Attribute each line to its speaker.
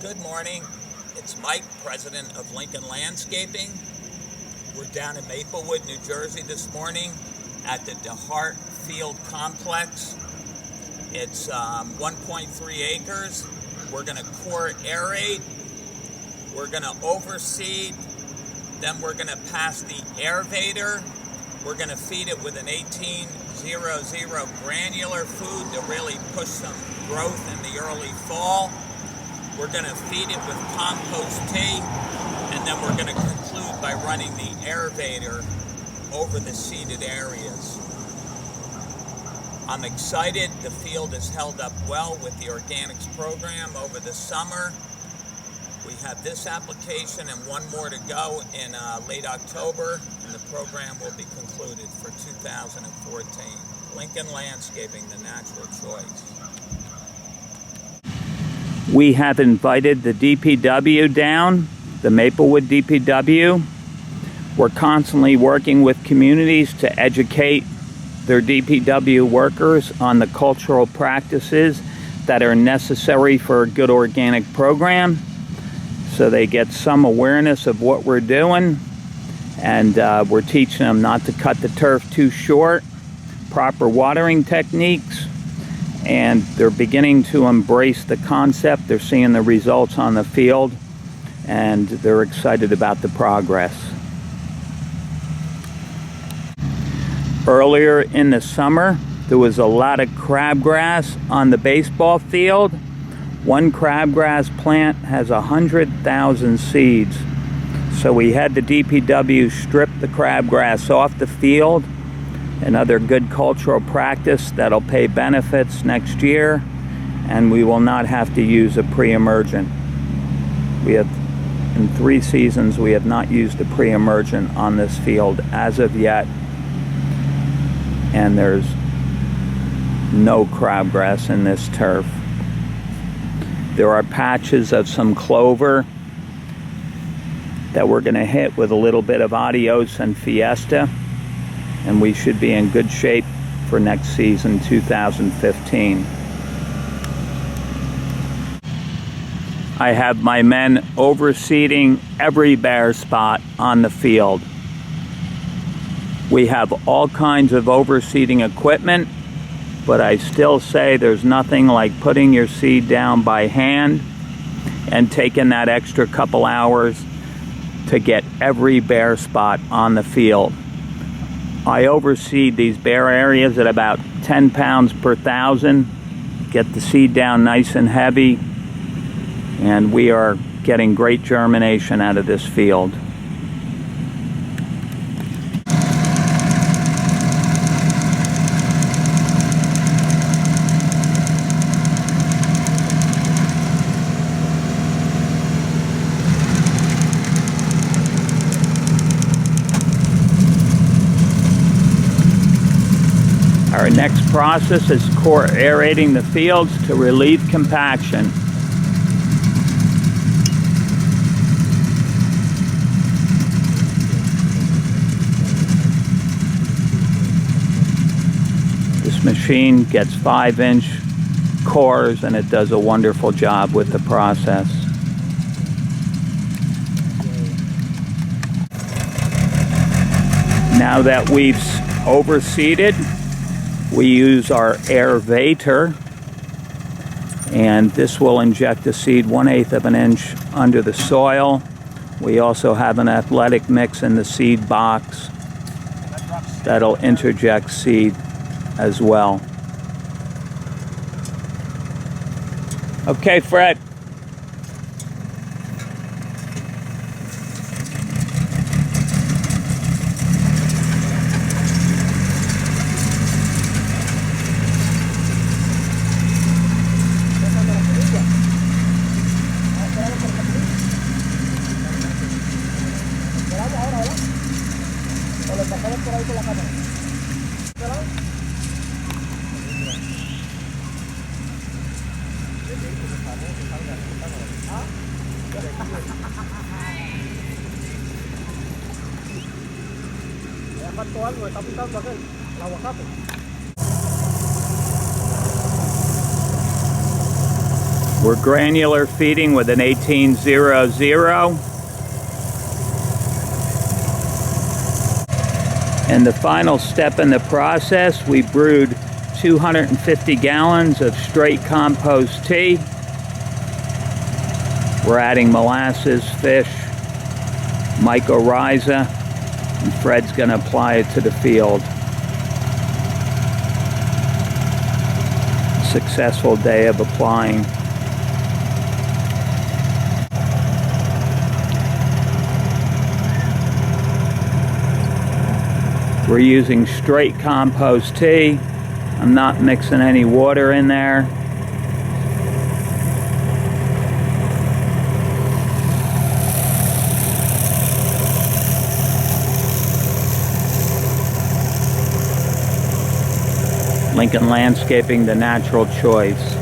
Speaker 1: Good morning. It's Mike, president of Lincoln Landscaping. We're down in Maplewood, New Jersey this morning at the Dehart Complex. It's 1.3 acres. We're going to core aerate. We're going to overseed. Then we're going to pass the Vater. We're going to feed it with an 1800 granular food to really push some growth in the early fall. We're going to feed it with Compost Tea, and then we're going to conclude by running the Vater over the seeded areas. I'm excited. The field has held up well with the organics program over the summer. We have this application and one more to go in late October, and the program will be concluded for 2014. Lincoln Landscaping, the natural choice.
Speaker 2: We have invited the DPW down, the Maplewood DPW. We're constantly working with communities to educate their DPW workers on the cultural practices that are necessary for a good organic program, so they get some awareness of what we're doing. And we're teaching them not to cut the turf too short, proper watering techniques, and they're beginning to embrace the concept. They're seeing the results on the field, and they're excited about the progress. Earlier in the summer, there was a lot of crabgrass on the baseball field. One crabgrass plant has 100,000 seeds. So we had the DPW strip the crabgrass off the field. Another good cultural practice that'll pay benefits next year, and we will not have to use a pre-emergent. We have, in 3 seasons, we have not used a pre-emergent on this field as of yet, and there's no crabgrass in this turf. There are patches of some clover that we're going to hit with a little bit of Adios and Fiesta, and we should be in good shape for next season, 2015. I have my men overseeding every bare spot on the field. We have all kinds of overseeding equipment, but I still say there's nothing like putting your seed down by hand and taking that extra couple hours to get every bare spot on the field. I overseed these bare areas at about 10 pounds per thousand, get the seed down nice and heavy, and we are getting great germination out of this field. Our next process is core aerating the fields to relieve compaction. This machine gets 5-inch cores, and it does a wonderful job with the process. Now that we've overseeded, we use our Vater, and this will inject the seed 1/8 of an inch under the soil. We also have an athletic mix in the seed box that'll interject seed as well. Okay, Fred. We're granular feeding with an 1800. And the final step in the process, we brewed 250 gallons of straight compost tea. We're adding molasses, fish, mycorrhiza, and Fred's going to apply it to the field. Successful day of applying. We're using straight compost tea. I'm not mixing any water in there. Lincoln Landscaping, the natural choice.